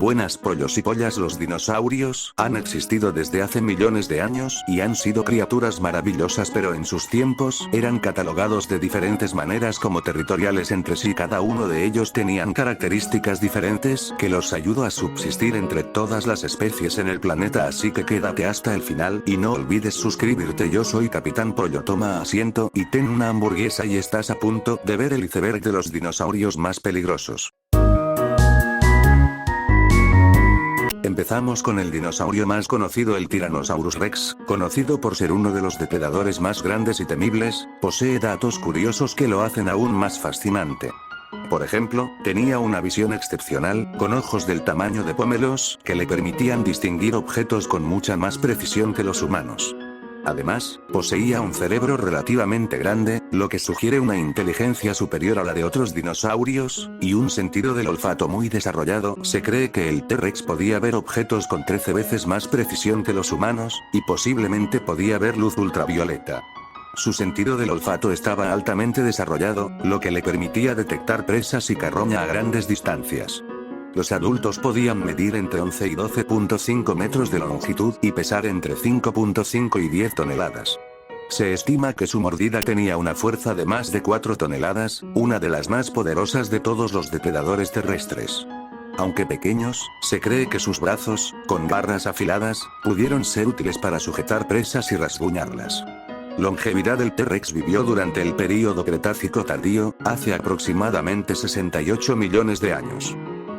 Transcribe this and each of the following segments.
Buenas pollos y pollas, los dinosaurios han existido desde hace millones de años y han sido criaturas maravillosas, pero en sus tiempos eran catalogados de diferentes maneras como territoriales entre sí. Cada uno de ellos tenían características diferentes que los ayudó a subsistir entre todas las especies en el planeta, así que quédate hasta el final y no olvides suscribirte. Yo soy Capitán Pollo, toma asiento y ten una hamburguesa y estás a punto de ver el iceberg de los dinosaurios más peligrosos. Empezamos con el dinosaurio más conocido, el Tyrannosaurus Rex, conocido por ser uno de los depredadores más grandes y temibles. Posee datos curiosos que lo hacen aún más fascinante. Por ejemplo, tenía una visión excepcional, con ojos del tamaño de pómelos, que le permitían distinguir objetos con mucha más precisión que los humanos. Además, poseía un cerebro relativamente grande, lo que sugiere una inteligencia superior a la de otros dinosaurios, y un sentido del olfato muy desarrollado. Se cree que el T-Rex podía ver objetos con 13 veces más precisión que los humanos, y posiblemente podía ver luz ultravioleta. Su sentido del olfato estaba altamente desarrollado, lo que le permitía detectar presas y carroña a grandes distancias. Los adultos podían medir entre 11 y 12.5 metros de longitud y pesar entre 5.5 y 10 toneladas. Se estima que su mordida tenía una fuerza de más de 4 toneladas, una de las más poderosas de todos los depredadores terrestres. Aunque pequeños, se cree que sus brazos, con garras afiladas, pudieron ser útiles para sujetar presas y rasguñarlas. Longevidad: el T-Rex vivió durante el período Cretácico tardío, hace aproximadamente 68 millones de años.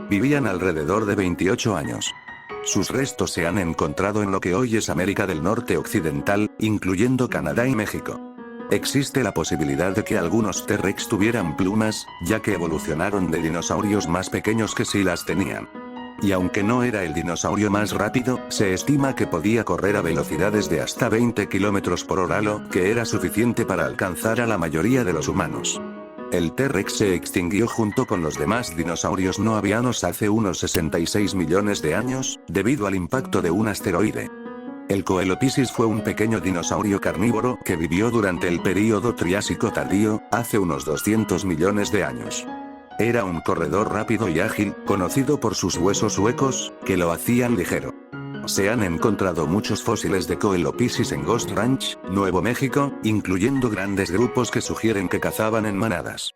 Vivían alrededor de 28 años. Sus restos se han encontrado en lo que hoy es América del Norte occidental, incluyendo Canadá y México. Existe la posibilidad de que algunos T-Rex tuvieran plumas, ya que evolucionaron de dinosaurios más pequeños que sí las tenían. Y aunque no era el dinosaurio más rápido, se estima que podía correr a velocidades de hasta 20 km por hora, lo que era suficiente para alcanzar a la mayoría de los humanos. El T-Rex se extinguió junto con los demás dinosaurios no avianos hace unos 66 millones de años, debido al impacto de un asteroide. El Coelophysis fue un pequeño dinosaurio carnívoro que vivió durante el período Triásico tardío, hace unos 200 millones de años. Era un corredor rápido y ágil, conocido por sus huesos huecos, que lo hacían ligero. Se han encontrado muchos fósiles de Coelophysis en Ghost Ranch, Nuevo México, incluyendo grandes grupos que sugieren que cazaban en manadas.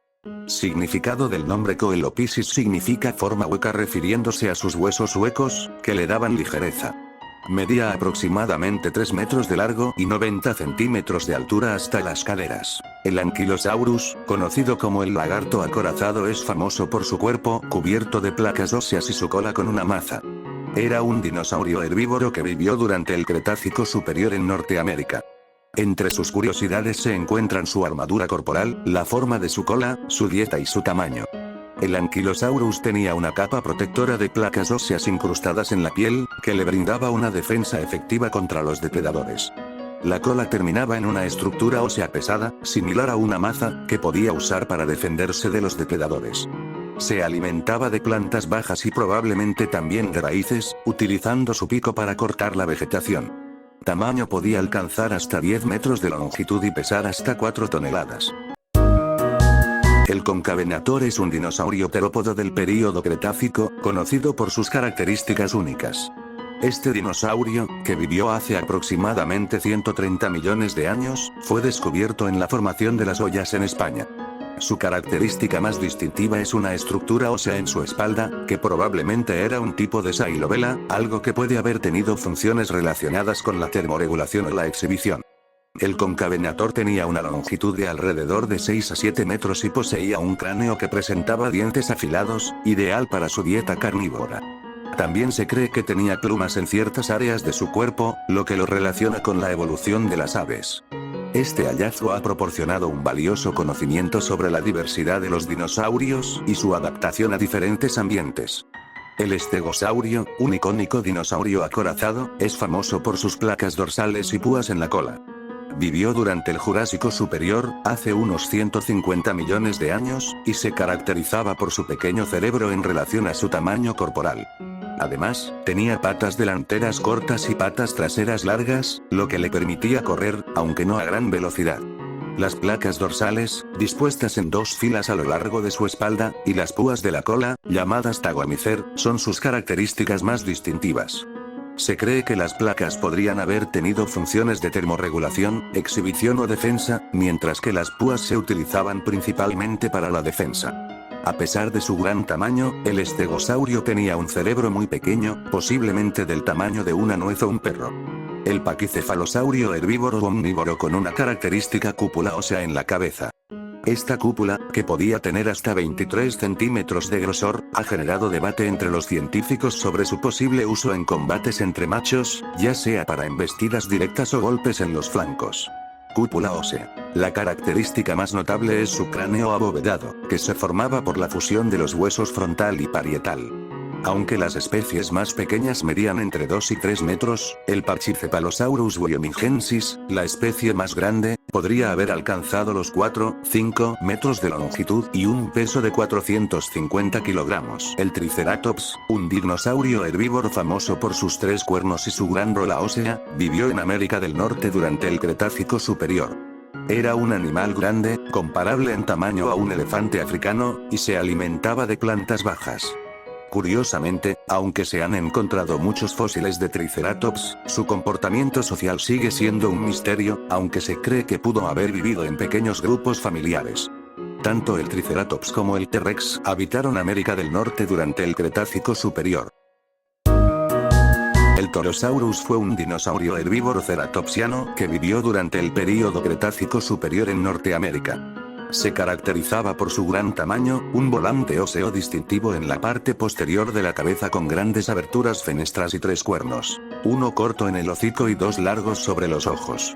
Significado del nombre: Coelophysis significa forma hueca, refiriéndose a sus huesos huecos, que le daban ligereza. Medía aproximadamente 3 metros de largo y 90 centímetros de altura hasta las caderas. El Ankylosaurus, conocido como el lagarto acorazado, es famoso por su cuerpo cubierto de placas óseas y su cola con una maza. Era un dinosaurio herbívoro que vivió durante el Cretácico superior en Norteamérica. Entre sus curiosidades se encuentran su armadura corporal, la forma de su cola, su dieta y su tamaño. El Ankylosaurus tenía una capa protectora de placas óseas incrustadas en la piel, que le brindaba una defensa efectiva contra los depredadores. La cola terminaba en una estructura ósea pesada, similar a una maza, que podía usar para defenderse de los depredadores. Se alimentaba de plantas bajas y probablemente también de raíces, utilizando su pico para cortar la vegetación. Tamaño: podía alcanzar hasta 10 metros de longitud y pesar hasta 4 toneladas. El Concavenator es un dinosaurio terópodo del período Cretácico, conocido por sus características únicas. Este dinosaurio, que vivió hace aproximadamente 130 millones de años, fue descubierto en la formación de las Hoyas en España. Su característica más distintiva es una estructura ósea en su espalda, que probablemente era un tipo de sailobela, algo que puede haber tenido funciones relacionadas con la termorregulación o la exhibición. El Concavenator tenía una longitud de alrededor de 6 a 7 metros y poseía un cráneo que presentaba dientes afilados, ideal para su dieta carnívora. También se cree que tenía plumas en ciertas áreas de su cuerpo, lo que lo relaciona con la evolución de las aves. Este hallazgo ha proporcionado un valioso conocimiento sobre la diversidad de los dinosaurios y su adaptación a diferentes ambientes. El Estegosaurio, un icónico dinosaurio acorazado, es famoso por sus placas dorsales y púas en la cola. Vivió durante el Jurásico superior, hace unos 150 millones de años, y se caracterizaba por su pequeño cerebro en relación a su tamaño corporal. Además, tenía patas delanteras cortas y patas traseras largas, lo que le permitía correr, aunque no a gran velocidad. Las placas dorsales, dispuestas en dos filas a lo largo de su espalda, y las púas de la cola, llamadas tagomicer, son sus características más distintivas. Se cree que las placas podrían haber tenido funciones de termorregulación, exhibición o defensa, mientras que las púas se utilizaban principalmente para la defensa. A pesar de su gran tamaño, el estegosaurio tenía un cerebro muy pequeño, posiblemente del tamaño de una nuez o un perro. El paquicefalosaurio herbívoro o omnívoro con una característica cúpula ósea en la cabeza. Esta cúpula, que podía tener hasta 23 centímetros de grosor, ha generado debate entre los científicos sobre su posible uso en combates entre machos, ya sea para embestidas directas o golpes en los flancos. Cúpula ósea. La característica más notable es su cráneo abovedado, que se formaba por la fusión de los huesos frontal y parietal. Aunque las especies más pequeñas medían entre 2 y 3 metros, el Pachycephalosaurus wyomingensis, la especie más grande, podría haber alcanzado los 4-5 metros de longitud y un peso de 450 kilogramos. El Triceratops, un dinosaurio herbívoro famoso por sus 3 cuernos y su gran rola ósea, vivió en América del Norte durante el Cretácico superior. Era un animal grande, comparable en tamaño a un elefante africano, y se alimentaba de plantas bajas. Curiosamente, aunque se han encontrado muchos fósiles de Triceratops, su comportamiento social sigue siendo un misterio, aunque se cree que pudo haber vivido en pequeños grupos familiares. Tanto el Triceratops como el T-Rex habitaron América del Norte durante el Cretácico superior. El Torosaurus fue un dinosaurio herbívoro ceratopsiano que vivió durante el período Cretácico superior en Norteamérica. Se caracterizaba por su gran tamaño, un volante óseo distintivo en la parte posterior de la cabeza con grandes aberturas fenestras y 3 cuernos, uno corto en el hocico y 2 largos sobre los ojos.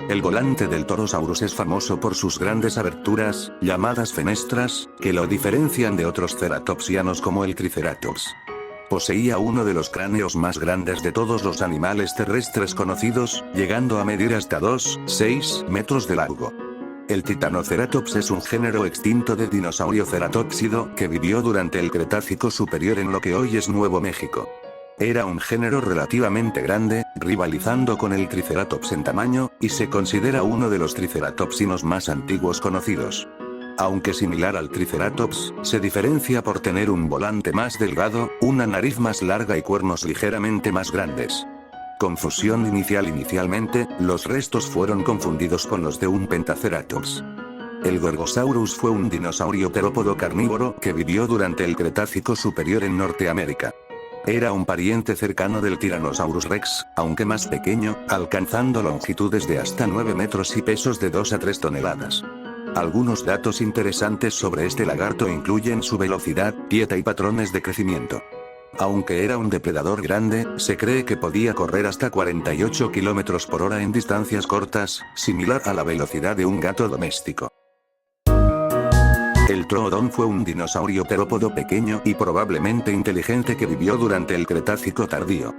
El volante del Torosaurus es famoso por sus grandes aberturas, llamadas fenestras, que lo diferencian de otros ceratopsianos como el Triceratops. Poseía uno de los cráneos más grandes de todos los animales terrestres conocidos, llegando a medir hasta 2,6 metros de largo. El Titanoceratops es un género extinto de dinosaurio ceratópsido que vivió durante el Cretácico superior en lo que hoy es Nuevo México. Era un género relativamente grande, rivalizando con el Triceratops en tamaño, y se considera uno de los triceratopsinos más antiguos conocidos. Aunque similar al Triceratops, se diferencia por tener un volante más delgado, una nariz más larga y cuernos ligeramente más grandes. Confusión inicialmente, los restos fueron confundidos con los de un Pentaceratops. El Gorgosaurus fue un dinosaurio terópodo carnívoro que vivió durante el Cretácico superior en Norteamérica. Era un pariente cercano del Tyrannosaurus rex, aunque más pequeño, alcanzando longitudes de hasta 9 metros y pesos de 2 a 3 toneladas. Algunos datos interesantes sobre este lagarto incluyen su velocidad, dieta y patrones de crecimiento. Aunque era un depredador grande, se cree que podía correr hasta 48 km por hora en distancias cortas, similar a la velocidad de un gato doméstico. El Troodon fue un dinosaurio terópodo pequeño y probablemente inteligente que vivió durante el Cretácico tardío.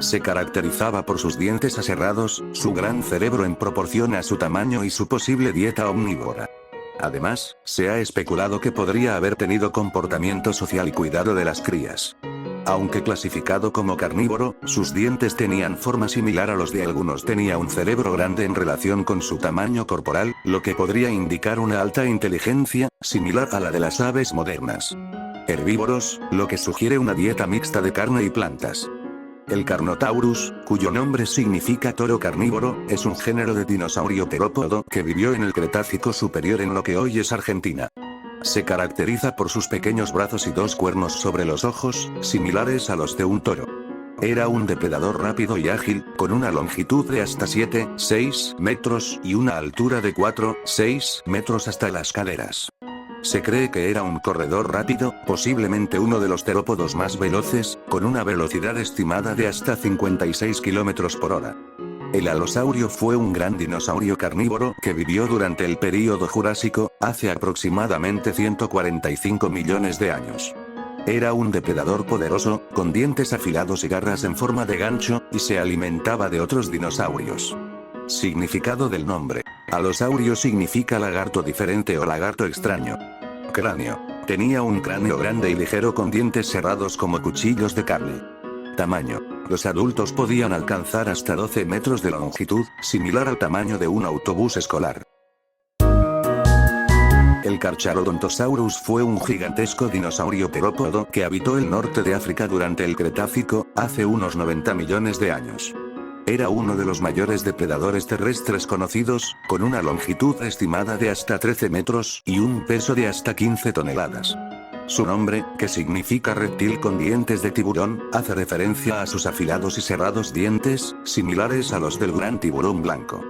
Se caracterizaba por sus dientes aserrados, su gran cerebro en proporción a su tamaño y su posible dieta omnívora. Además, se ha especulado que podría haber tenido comportamiento social y cuidado de las crías. Aunque clasificado como carnívoro, sus dientes tenían forma similar a los de algunos. Tenía un cerebro grande en relación con su tamaño corporal, lo que podría indicar una alta inteligencia, similar a la de las aves modernas. Herbívoros, lo que sugiere una dieta mixta de carne y plantas. El Carnotaurus, cuyo nombre significa toro carnívoro, es un género de dinosaurio terópodo que vivió en el Cretácico superior en lo que hoy es Argentina. Se caracteriza por sus pequeños brazos y 2 cuernos sobre los ojos, similares a los de un toro. Era un depredador rápido y ágil, con una longitud de hasta 7-6 metros y una altura de 4-6 metros hasta las caderas. Se cree que era un corredor rápido, posiblemente uno de los terópodos más veloces, con una velocidad estimada de hasta 56 km por hora. El Alosaurio fue un gran dinosaurio carnívoro que vivió durante el período Jurásico, hace aproximadamente 145 millones de años. Era un depredador poderoso, con dientes afilados y garras en forma de gancho, y se alimentaba de otros dinosaurios. Significado del nombre. Alosaurio significa lagarto diferente o lagarto extraño. Cráneo. Tenía un cráneo grande y ligero con dientes cerrados como cuchillos de carne. Tamaño. Los adultos podían alcanzar hasta 12 metros de longitud, similar al tamaño de un autobús escolar. El Carcharodontosaurus fue un gigantesco dinosaurio terópodo que habitó el norte de África durante el Cretácico, hace unos 90 millones de años. Era uno de los mayores depredadores terrestres conocidos, con una longitud estimada de hasta 13 metros y un peso de hasta 15 toneladas. Su nombre, que significa reptil con dientes de tiburón, hace referencia a sus afilados y cerrados dientes, similares a los del gran tiburón blanco.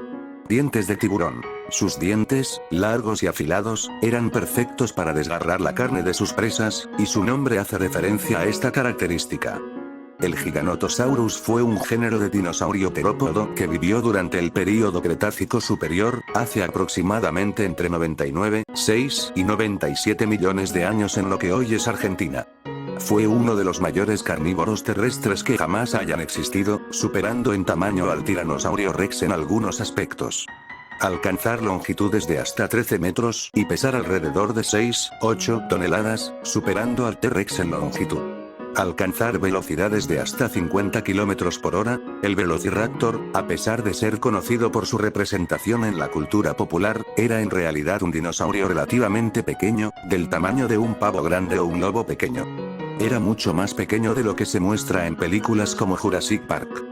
Dientes de tiburón. Sus dientes, largos y afilados, eran perfectos para desgarrar la carne de sus presas, y su nombre hace referencia a esta característica. El Giganotosaurus fue un género de dinosaurio terópodo que vivió durante el período Cretácico superior, hace aproximadamente entre 99,6 y 97 millones de años en lo que hoy es Argentina. Fue uno de los mayores carnívoros terrestres que jamás hayan existido, superando en tamaño al Tiranosaurio Rex en algunos aspectos. Alcanzar longitudes de hasta 13 metros y pesar alrededor de 6,8 toneladas, superando al T-Rex en longitud. Alcanzar velocidades de hasta 50 km por hora, el Velociraptor, a pesar de ser conocido por su representación en la cultura popular, era en realidad un dinosaurio relativamente pequeño, del tamaño de un pavo grande o un lobo pequeño. Era mucho más pequeño de lo que se muestra en películas como Jurassic Park.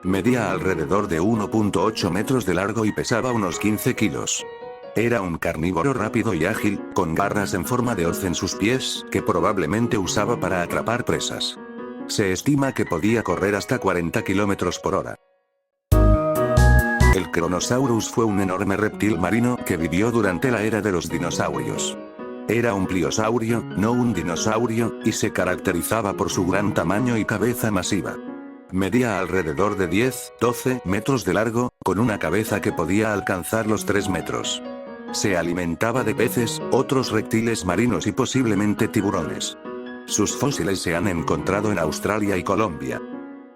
Medía alrededor de 1,8 metros de largo y pesaba unos 15 kilos. Era un carnívoro rápido y ágil, con garras en forma de hoz en sus pies, que probablemente usaba para atrapar presas. Se estima que podía correr hasta 40 kilómetros por hora. El Kronosaurus fue un enorme reptil marino que vivió durante la era de los dinosaurios. Era un pliosaurio, no un dinosaurio, y se caracterizaba por su gran tamaño y cabeza masiva. Medía alrededor de 10-12 metros de largo, con una cabeza que podía alcanzar los 3 metros. Se alimentaba de peces, otros reptiles marinos y posiblemente tiburones. Sus fósiles se han encontrado en Australia y Colombia.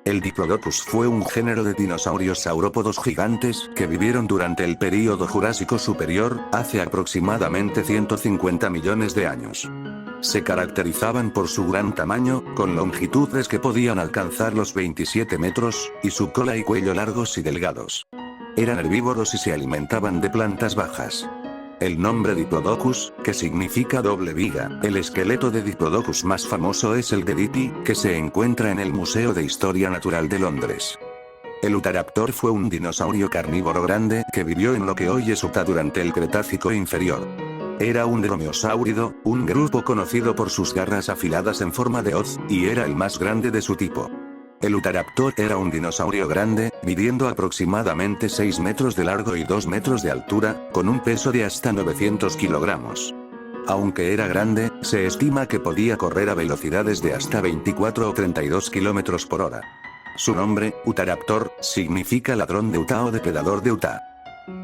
El Diplodocus fue un género de dinosaurios saurópodos gigantes que vivieron durante el período Jurásico superior, hace aproximadamente 150 millones de años. Se caracterizaban por su gran tamaño, con longitudes que podían alcanzar los 27 metros, y su cola y cuello largos y delgados. Eran herbívoros y se alimentaban de plantas bajas. El nombre Diplodocus, que significa doble viga, el esqueleto de Diplodocus más famoso es el de Dipi, que se encuentra en el Museo de Historia Natural de Londres. El Utahraptor fue un dinosaurio carnívoro grande que vivió en lo que hoy es Utah durante el Cretácico inferior. Era un dromeosáurido, un grupo conocido por sus garras afiladas en forma de hoz, y era el más grande de su tipo. El Utahraptor era un dinosaurio grande, midiendo aproximadamente 6 metros de largo y 2 metros de altura, con un peso de hasta 900 kilogramos. Aunque era grande, se estima que podía correr a velocidades de hasta 24 o 32 kilómetros por hora. Su nombre, Utahraptor, significa ladrón de Utah o depredador de Utah.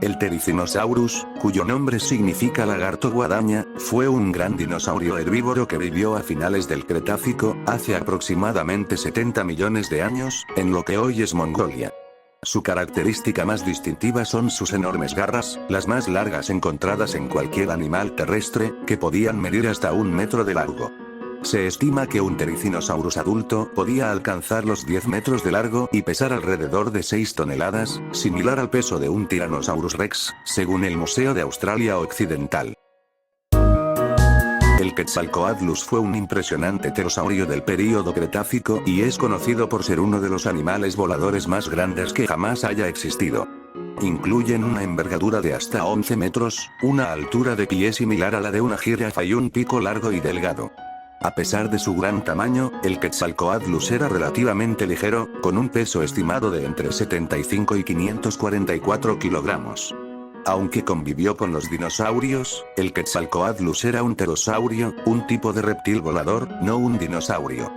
El Therizinosaurus, cuyo nombre significa lagarto guadaña, fue un gran dinosaurio herbívoro que vivió a finales del Cretácico, hace aproximadamente 70 millones de años, en lo que hoy es Mongolia. Su característica más distintiva son sus enormes garras, las más largas encontradas en cualquier animal terrestre, que podían medir hasta 1 metro de largo. Se estima que un Therizinosaurus adulto podía alcanzar los 10 metros de largo y pesar alrededor de 6 toneladas, similar al peso de un Tyrannosaurus Rex, según el Museo de Australia Occidental. El Quetzalcoatlus fue un impresionante pterosaurio del período Cretácico y es conocido por ser uno de los animales voladores más grandes que jamás haya existido. Incluyen una envergadura de hasta 11 metros, una altura de pie similar a la de una jirafa y un pico largo y delgado. A pesar de su gran tamaño, el Quetzalcoatlus era relativamente ligero, con un peso estimado de entre 75 y 544 kilogramos. Aunque convivió con los dinosaurios, el Quetzalcoatlus era un pterosaurio, un tipo de reptil volador, no un dinosaurio.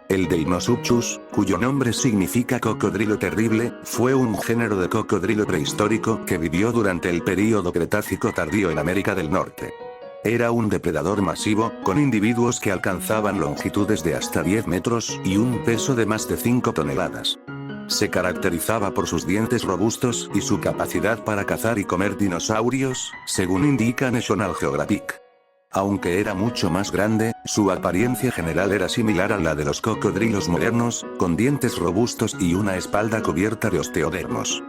El Deinosuchus, cuyo nombre significa cocodrilo terrible, fue un género de cocodrilo prehistórico que vivió durante el período Cretácico tardío en América del Norte. Era un depredador masivo, con individuos que alcanzaban longitudes de hasta 10 metros y un peso de más de 5 toneladas. Se caracterizaba por sus dientes robustos y su capacidad para cazar y comer dinosaurios, según indica National Geographic. Aunque era mucho más grande, su apariencia general era similar a la de los cocodrilos modernos, con dientes robustos y una espalda cubierta de osteodermos.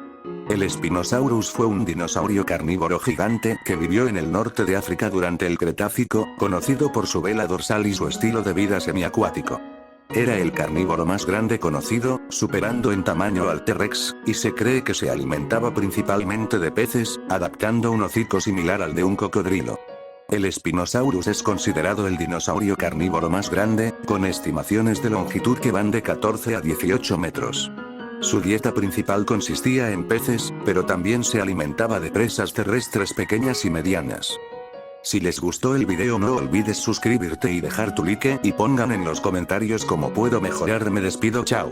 El Spinosaurus fue un dinosaurio carnívoro gigante que vivió en el norte de África durante el Cretácico, conocido por su vela dorsal y su estilo de vida semiacuático. Era el carnívoro más grande conocido, superando en tamaño al T-Rex, y se cree que se alimentaba principalmente de peces, adaptando un hocico similar al de un cocodrilo. El Spinosaurus es considerado el dinosaurio carnívoro más grande, con estimaciones de longitud que van de 14 a 18 metros. Su dieta principal consistía en peces, pero también se alimentaba de presas terrestres pequeñas y medianas. Si les gustó el video no olvides suscribirte y dejar tu like y pongan en los comentarios cómo puedo mejorar. Me despido, chao.